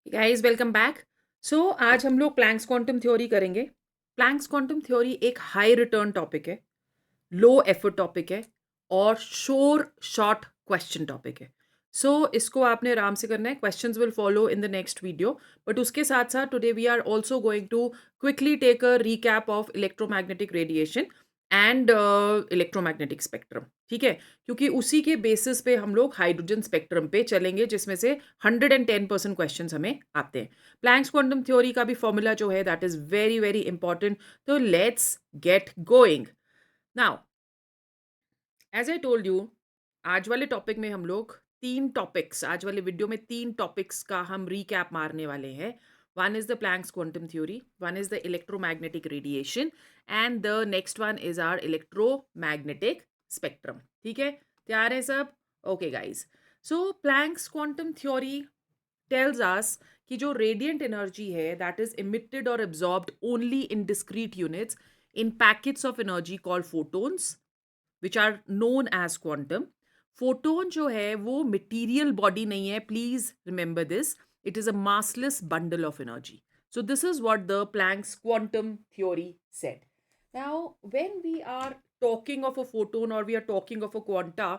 Guys welcome back. सो आज हम लोग प्लैंक्स क्वांटम थ्योरी करेंगे। प्लैंक्स क्वांटम थ्योरी एक हाई रिटर्न टॉपिक है, लो एफर्ट टॉपिक है और शोर शॉर्ट क्वेश्चन टॉपिक है। सो इसको आपने आराम से करना है। Questions will follow in the next video, but उसके साथ साथ today we are also going to quickly take a recap of electromagnetic radiation and electromagnetic spectrum. ठीक है, क्योंकि उसी के बेसिस पे हम लोग हाइड्रोजन स्पेक्ट्रम पे चलेंगे, जिसमें से 110% क्वेश्चन हमें आते हैं। प्लैंक्स क्वांटम थ्योरी का भी फॉर्मूला जो है that is very very important. तो let's get going now. As I told you, आज वाले टॉपिक में हम लोग तीन टॉपिक्स, आज वाले वीडियो में तीन टॉपिक्स का हम रीकैप मारने वाले हैं। One is the Planck's quantum theory, one is the electromagnetic radiation and the next one is our electromagnetic spectrum. ठीक है, तैयार है सब? Okay guys, so Planck's quantum theory tells us कि जो रेडिएंट एनर्जी है दैट इज इमिटेड और absorbed only in discrete units in packets of energy called photons which are known as quantum. Photon जो है वो मटीरियल बॉडी नहीं है, please remember this. It is a massless bundle of energy. So this is what the Planck's quantum theory said. Now, when we are talking of a photon or we are talking of a quanta,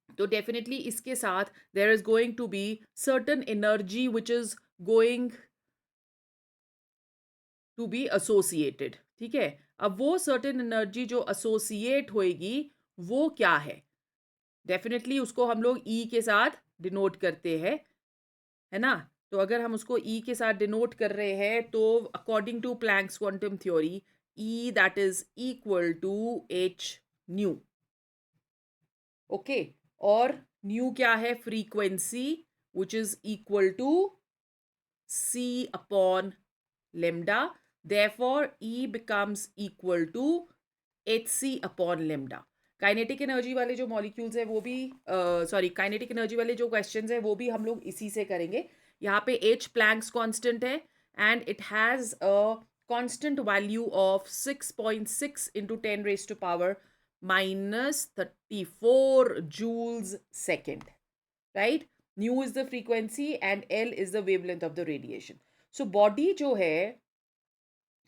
तो definitely इसके साथ there is going to be certain energy which is going to be associated. ठीक है, अब वो certain energy जो associate होएगी वो क्या है? डेफिनेटली उसको हम लोग ई के साथ डिनोट करते हैं, है ना? तो अगर हम उसको ई के साथ डिनोट कर रहे हैं तो according to Planck's quantum theory E that is equal to H nu. Okay, और न्यू क्या है? Frequency which is equal to c upon lambda. Therefore E becomes equal to hc upon lambda. Kinetic energy वाले जो molecules है वो भी sorry kinetic energy वाले जो क्वेश्चंस है वो भी हम लोग इसी से करेंगे। यहाँ पे h प्लैंक्स कांस्टेंट है and it has a constant value of 6.6 into 10 raised to power -34 joules second, right? Nu is the frequency and L is the wavelength of the radiation. So body जो है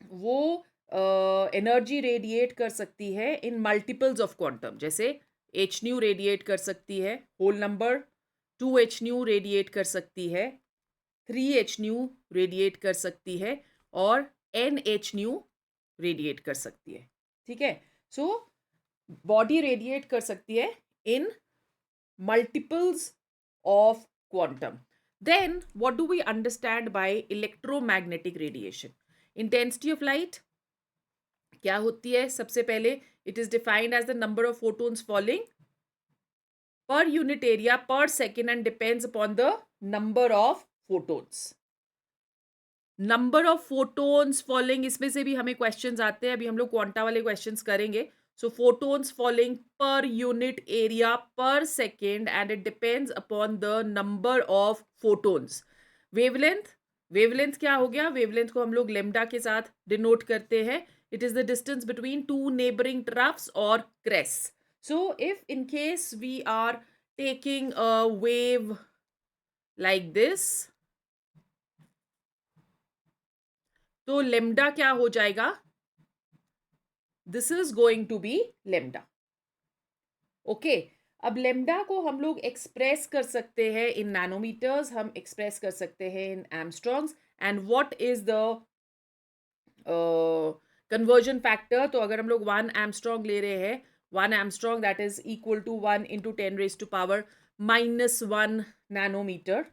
वो energy radiate कर सकती है in multiples of quantum. जैसे H new radiate कर सकती है whole number, 2h new radiate कर सकती है, 3h न्यू रेडिएट कर सकती है और NH न्यू रेडिएट कर सकती है। ठीक है, सो बॉडी रेडिएट कर सकती है इन multiples of quantum. Then, what do we understand by electromagnetic radiation? Intensity of light क्या होती है? सबसे पहले it is defined as the number of photons falling per unit area per second and depends upon the number of photons. Number of photons falling, इसमें से भी हमें questions आते हैं, अभी हम लोग क्वांटा वाले क्वेश्चंस करेंगे। सो फोटोन्स फॉलिंग पर यूनिट एरिया पर second and it depends upon the number of photons. Wavelength, wavelength क्या हो गया? वेवलेंथ को हम लोग लेमडा के साथ डिनोट करते हैं। It is the distance between two neighbouring troughs और crest. So if in case we are taking a wave like this, तो लेमडा क्या हो जाएगा? This is going to be lambda. Okay, अब लेमडा को हम लोग एक्सप्रेस कर सकते हैं इन नैनोमीटर्स, हम एक्सप्रेस कर सकते हैं in angstroms. And what is the conversion factor? तो अगर हम लोग 1 एमस्ट्रॉन्ग ले रहे हैं, 1 angstrom that is equal to 1 into 10 raised to power -1 nanometre,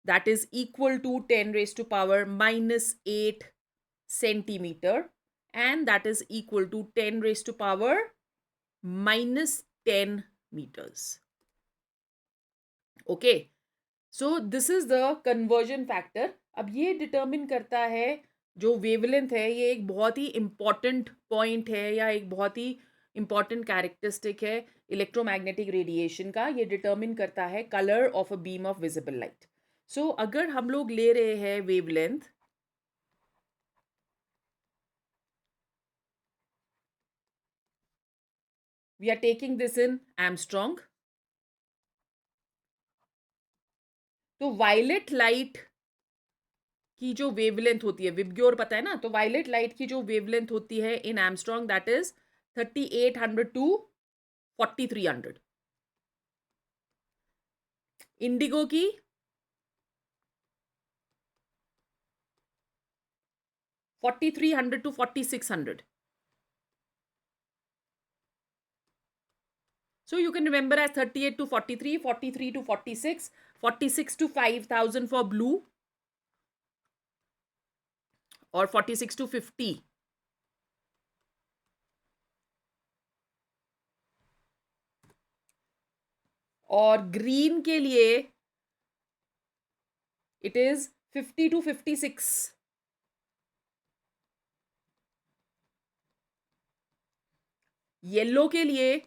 that is equal to 10 raised to power -8 centimeter, and that is equal to 10 raised to power -10 meters. Okay, so this is the conversion factor. अब ये determine करता है, जो wavelength है ये एक बहुत ही इंपॉर्टेंट पॉइंट है या एक बहुत ही इंपॉर्टेंट कैरेक्टरिस्टिक है इलेक्ट्रोमैग्नेटिक रेडिएशन का। ये डिटर्मिन करता है colour of a beam of visible light. So अगर हम लोग ले रहे हैं wavelength, we are taking this in Armstrong, तो वायलेट लाइट की जो वेवलेंथ होती है, विबग्योर पता है ना, तो वायलेट लाइट की जो वेवलेंथ होती है in angstrom that is 3800 to 4300. Indigo की 4300 to 4600. So you can remember as 38 to 43, 43 to 46, 46 to 5000 for blue, or 46 to 50. और ग्रीन के लिए इट इज 50 to 56. येलो के लिए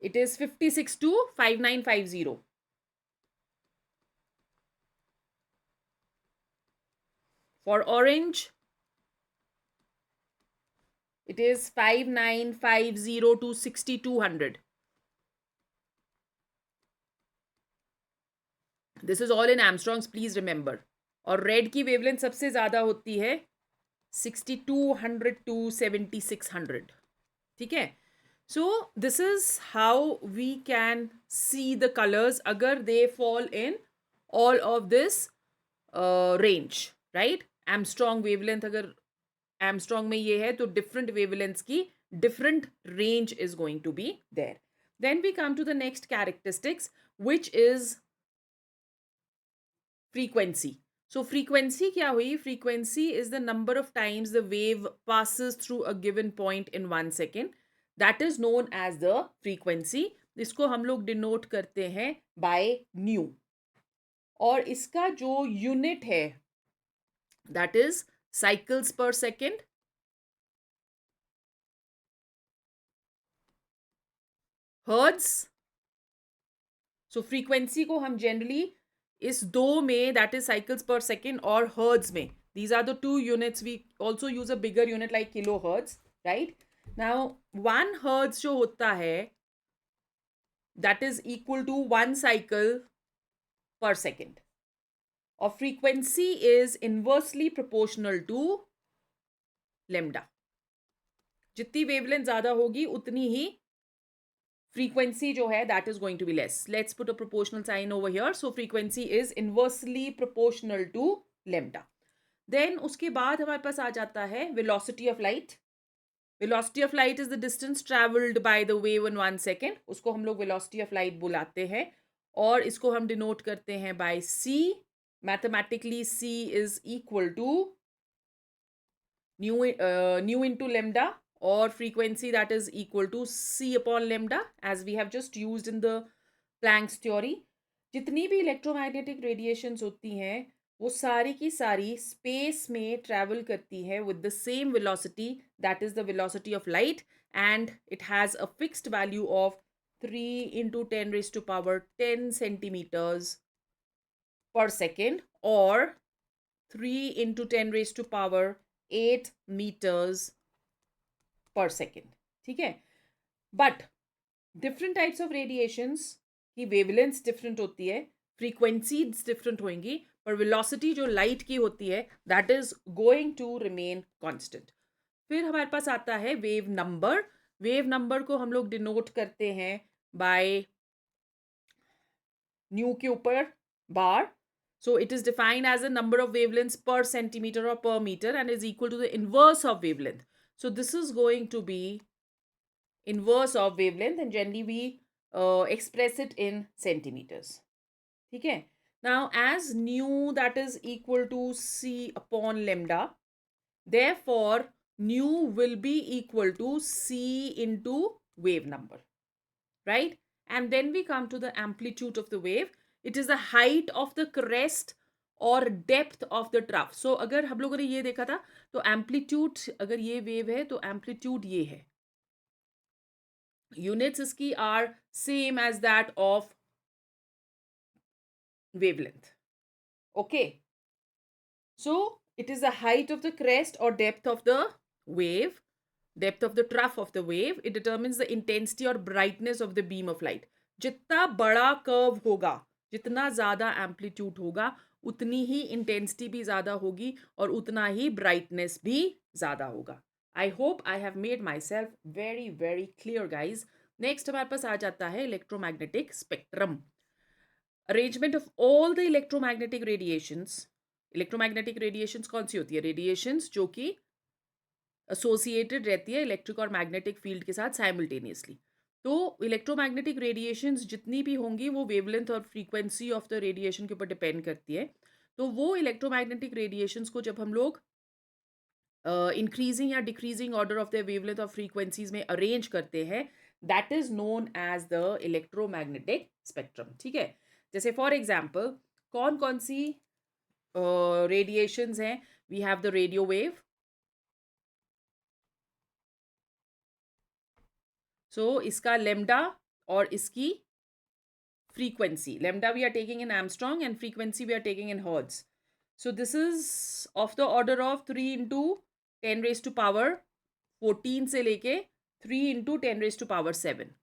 it is 56 to 5950. For orange, it is 5950 to 6200. This is all in Armstrongs, please remember. और red की wavelength सबसे ज़्यादा होती है 6200 to 7600. ठीक है. So this is how we can see the colors agar they fall in all of this range, right? Armstrong wavelength agar Armstrong में ये है तो different wavelengths की different range is going to be there. Then we come to the next characteristics, which is frequency. So frequency क्या हुई? Frequency is the number of times the wave passes through a given point in 1 second. That is known as the frequency. इसको हम लोग denote करते हैं by nu. और इसका जो यूनिट है that is cycles per second. Hertz. So frequency को हम generally इस दो में that is cycles per second और hertz में, these are the two units. We also use a bigger unit like kilohertz, right? Now 1 hertz जो होता है that is equal to 1 cycle per second. और frequency is inversely proportional to lambda. जितनी wavelength ज्यादा होगी उतनी ही frequency जो है that is going to be less. Let's put a proportional sign over here. So frequency is inversely proportional to lambda. Then उसके बाद हमारे पास आ जाता है velocity of light. Velocity of light is the distance traveled by the wave in 1 second. उसको हम लोग velocity of light बुलाते हैं और इसको हम denote करते हैं by c. Mathematically c is equal to nu into lambda, or frequency that is equal to c upon lambda, as we have just used in the Planck's theory. जितनी भी electromagnetic radiations होती हैं वो सारी की सारी स्पेस में travel करती है with the same velocity, that is the velocity of light, and it has a fixed value of 3 into 10 raised to power 10 centimeters per second, or 3 into 10 raised to power 8 meters per second. ठीक है. But different types of radiations की wavelengths different होती है, frequencies different होंगी, पर velocity जो light की होती है that is going to remain constant. फिर हमारे पास आता है wave number. Wave number को हम लोग denote करते हैं by nu के ऊपर bar. So it is defined as the number of wavelengths per centimeter or per meter and is equal to the inverse of wavelength. So this is going to be inverse of wavelength, and generally we express it in centimeters. Okay. Now as nu that is equal to c upon lambda, therefore nu will be equal to c into wave number, right? And then we come to the amplitude of the wave. It is the height of the crest और depth of the trough. सो अगर हम लोगों ने ये देखा था तो amplitude, अगर ये वेव है तो एम्पलीट्यूड ये है. यूनिट्स इसकी are same as that of wavelength. Okay. So it is the height of the crest और depth of the wave, depth of the trough of the wave. It determines the intensity or brightness of the beam of light. जितना बड़ा curve होगा, जितना ज़्यादा amplitude होगा, उतनी ही intensity भी ज़्यादा होगी और उतना ही ब्राइटनेस भी ज़्यादा होगा. I hope I have made my self very very clear guys. Next हमारे पास आ जाता है electromagnetic spectrum. Arrangement of all the electromagnetic radiations. Electromagnetic radiations कौन सी होती है? रेडिएशंस जो कि एसोसिएटेड रहती है इलेक्ट्रिक और मैग्नेटिक फील्ड के साथ साइमल्टेनियसली. तो इलेक्ट्रोमैग्नेटिक रेडिएशंस जितनी भी होंगी वो वेवलेंथ और फ्रीक्वेंसी ऑफ द रेडिएशन के ऊपर डिपेंड करती है. तो वो इलेक्ट्रोमैग्नेटिक रेडिएशंस को जब हम लोग इंक्रीजिंग या decreasing order of the wavelength of frequencies में अरेंज करते हैं, that is known as the electromagnetic spectrum. ठीक है. जैसे फॉर एग्जाम्पल कौन कौन सी रेडिएशंस हैं? We have the radio wave. So इसका लेमडा और इसकी frequency. Lambda we are taking in Armstrong and frequency we are taking in Hertz. So this is of the order of 3 into 10 raised to power 14 से लेके 3 into 10 raised to power 7.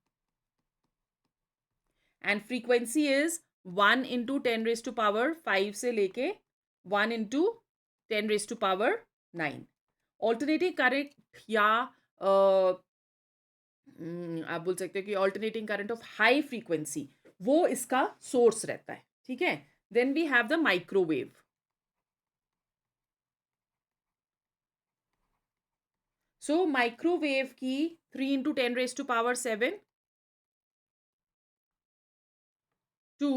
And frequency is 1 into 10 raised to power 5 से लेके 1 into 10 raised to power 9. Alternating current या आप बोल सकते हो कि alternating current of high frequency, वो इसका सोर्स रहता है. ठीक है. Then we have the microwave. So microwave की 3 into 10 raised to power 7 to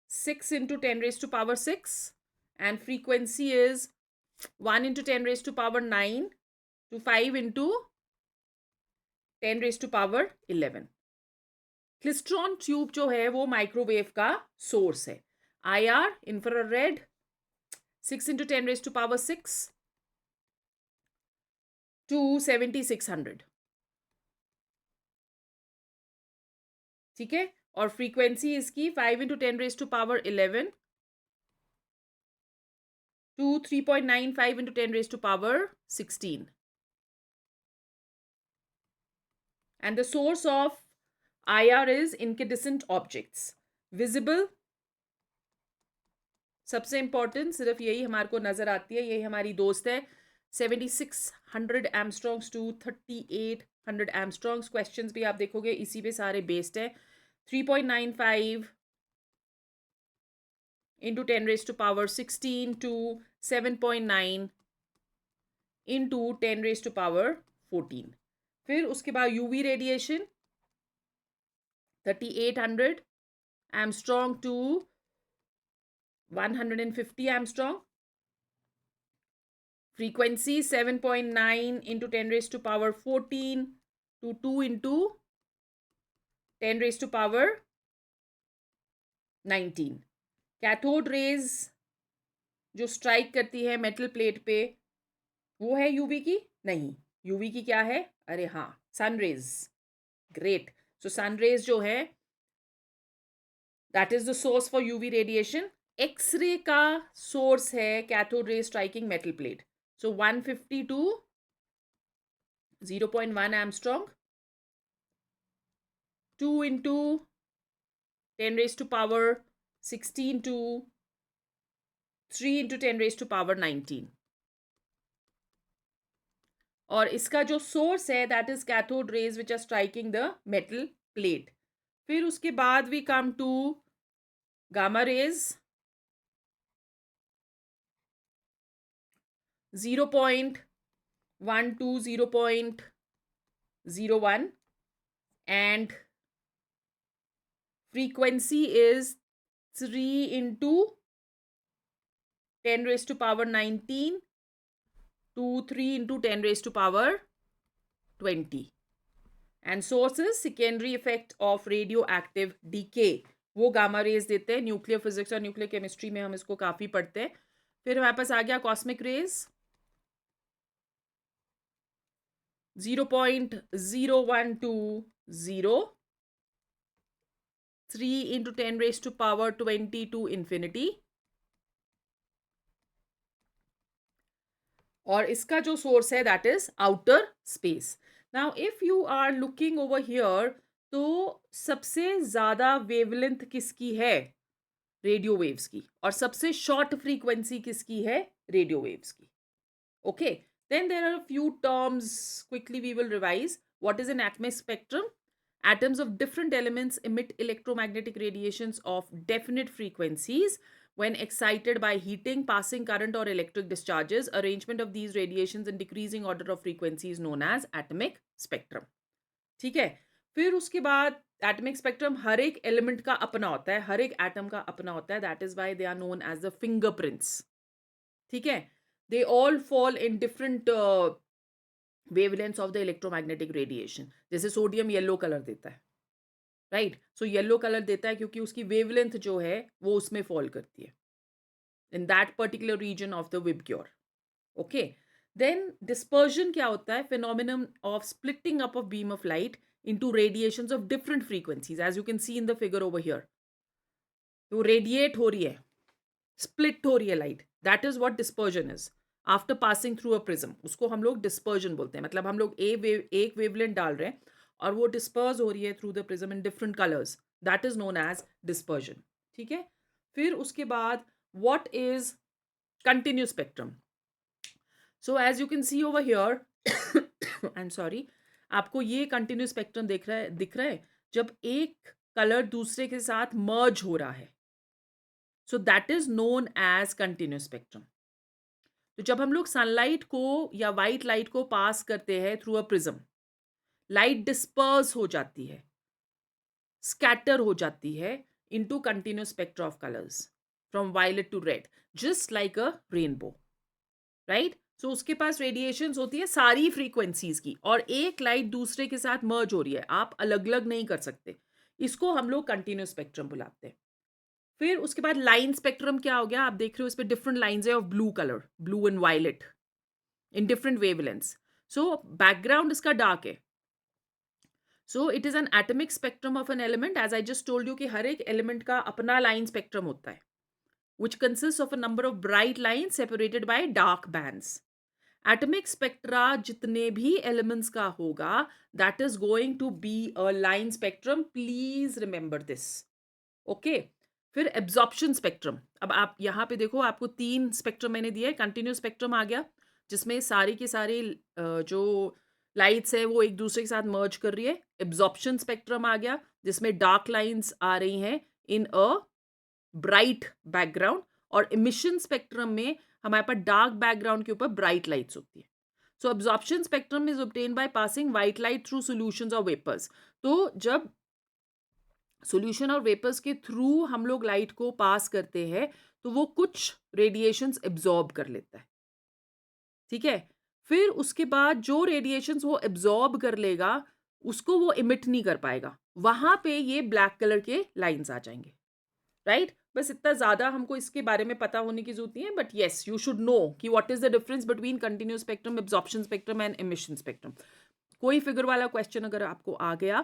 6 into 10 raised to power 6, and frequency is 1 into 10 raised to power 9 to 5 into 10 raised to power 11. Klystron tube जो है वो microwave का source है. IR infrared 6 into 10 raised to power 6 to 7600. ठीक है. और frequency इसकी 5 into 10 raised to power 11 to 3.95 into 10 raised to power 16. And the source of IR is incandescent objects. Visible सबसे इंपॉर्टेंट सिर्फ यही हमारे को नजर आती है, यही हमारी दोस्त है. 7600 एमस्ट्रॉन्ग्स टू 3800 एमस्ट्रॉन्ग्स. क्वेश्चंस भी आप देखोगे इसी पे सारे बेस्ड है. 3.95 into 10 raised to power 16 to 7.9 into 10 raised to power 14. फिर उसके बाद UV radiation 3800 angstrom to 150 angstrom. Frequency 7.9 into 10 raised to power 14 to 2 into 10 raised to power 19. Cathode rays जो स्ट्राइक करती है मेटल प्लेट पे वो है यूवी की? नहीं. यूवी की क्या है? अरे हाँ, sun rays. Great. So sun rays जो है that is the source for UV radiation. X ray का सोर्स है cathode ray striking metal plate. So 150 to 0.1 Armstrong, 2 into 10 raised to power 16 to 3 into 10 raised to power 19. और इसका जो source है that is cathode rays which are striking the metal plate. फिर उसके बाद we come to gamma rays 0.1 to 0.01 and frequency is 3 into 10 raised to power 19 to 3 into 10 raised to power 20. And source is secondary effect of radioactive decay. वो gamma rays देते हैं. Nuclear physics और nuclear chemistry में हम इसको काफ़ी पढ़ते हैं. फिर हमारे पास आ गया cosmic rays 0.0120 3 into 10 raised to power 20 to infinity. और इसका जो सोर्स है that is outer space. Now if you are looking over here तो सबसे ज़्यादा वेवलेंथ किसकी है? रेडियो वेव्स की। और सबसे शॉर्ट फ्रीक्वेंसी किसकी है? रेडियो वेव्स की। Okay, then there are a few terms. Quickly we will revise. What is an atomic spectrum? Atoms of different elements emit electromagnetic radiations of definite frequencies when excited by heating, passing current, or electric discharges. Arrangement of these radiations in decreasing order of frequency is known as atomic spectrum. ठीक है? फिर उसके बाद atomic spectrum हर एक element का अपना होता है, हर एक एटम का अपना होता है. That is why they are known as the fingerprints. ठीक है? They all fall in different wavelengths of the electromagnetic radiation. जैसे सोडियम येलो कलर देता है, राइट? सो येलो कलर देता है क्योंकि उसकी वेवलेंथ जो है वो उसमें फॉल करती है in that particular region of the VIBGYOR. Okay, then dispersion क्या होता है? Phenomenon of splitting up of beam of light into radiations of different frequencies, as you can see in the figure over here. तो radiate हो रही है, split हो रही है light. That is what dispersion is. After passing through a prism, उसको हम लोग डिस्पर्जन बोलते हैं. मतलब हम लोग एक वेवलेंथ डाल रहे हैं और वो डिस्पर्स हो रही है through the prism in different colours. That is known as dispersion. ठीक है? फिर उसके बाद what is continuous spectrum? So as you can see over here, I am sorry, आपको ये कंटिन्यूस स्पेक्ट्रम दिख रहा है जब एक कलर दूसरे के साथ मर्ज हो रहा है. So that is known as continuous spectrum. तो जब हम लोग सनलाइट को या वाइट लाइट को पास करते हैं through a prism, light disperse हो जाती है, स्कैटर हो जाती है into continuous spectra of colours from violet to red, just like a rainbow, right? So उसके पास रेडिएशंस होती है सारी फ्रीक्वेंसीज की, और एक लाइट दूसरे के साथ मर्ज हो रही है, आप अलग अलग नहीं कर सकते. इसको हम लोग कंटिन्यूस स्पेक्ट्रम बुलाते हैं. फिर उसके बाद लाइन स्पेक्ट्रम क्या हो गया? आप देख रहे हो इस पे डिफरेंट लाइंस है of blue colour, blue and violet in different wavelengths. So background इसका डार्क है. So it is an atomic spectrum of an element. As I just told you कि हर एक एलिमेंट का अपना लाइन स्पेक्ट्रम होता है, which consists of a number of bright lines separated by dark bands. Atomic spectra जितने भी elements का होगा, that is going to be a line spectrum. Please remember this. Okay. फिर absorption spectrum. अब आप यहाँ पे देखो, आपको 3 स्पेक्ट्रम मैंने दिया है. कंटिन्यूस स्पेक्ट्रम आ गया जिसमें सारी की सारी जो लाइट्स है वो एक दूसरे के साथ मर्ज कर रही है. एब्जॉर्प्शन स्पेक्ट्रम आ गया जिसमें डार्क लाइंस आ रही हैं इन अ ब्राइट बैकग्राउंड, और इमिशन स्पेक्ट्रम में हमारे पास डार्क बैकग्राउंड के ऊपर ब्राइट लाइट्स होती है. So absorption spectrum is obtained by passing white light through solutions और वेपर्स. तो जब सॉल्यूशन और वेपर्स के थ्रू हम लोग लाइट को पास करते हैं तो वो कुछ रेडिएशंस एब्जॉर्ब कर लेता है. ठीक है? फिर उसके बाद जो रेडिएशंस वो एब्जॉर्ब कर लेगा उसको वो इमिट नहीं कर पाएगा. वहां पे ये ब्लैक कलर के लाइंस आ जाएंगे, राइट? बस इतना ज़्यादा हमको इसके बारे में पता होने की जरूरत नहीं है, but yes you should know कि what is the difference between continuous spectrum, absorption spectrum and emission spectrum. कोई फिगर वाला क्वेश्चन अगर आपको आ गया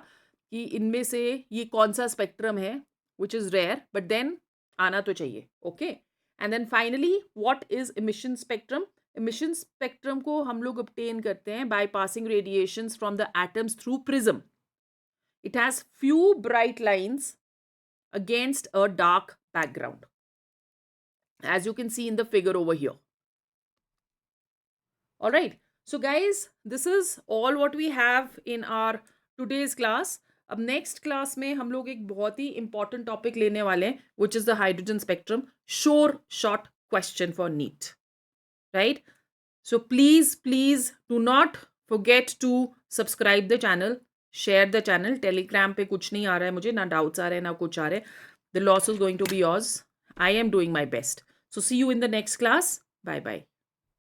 कि इनमें से ये कौन सा स्पेक्ट्रम है, which is rare, but then आना तो चाहिए. Okay, and then finally what is emission spectrum? Emission spectrum को हम लोग ऑब्टेन करते हैं by passing radiations from the atoms through prism. It has few bright lines against a dark background, as you can see in the figure over here. All right, so guys, this is all what we have in our today's class. अब next class में हम लोग एक बहुत ही important topic लेने वाले हैं, which is the hydrogen spectrum. Sure short question for NEET, right? So please do not forget to subscribe the channel, share the channel. Telegram पे कुछ नहीं आ रहा है मुझे, ना doubts आ रहे हैं ना कुछ आ रहे हैं. The loss is going to be yours. I am doing my best. So see you in the next class. Bye bye.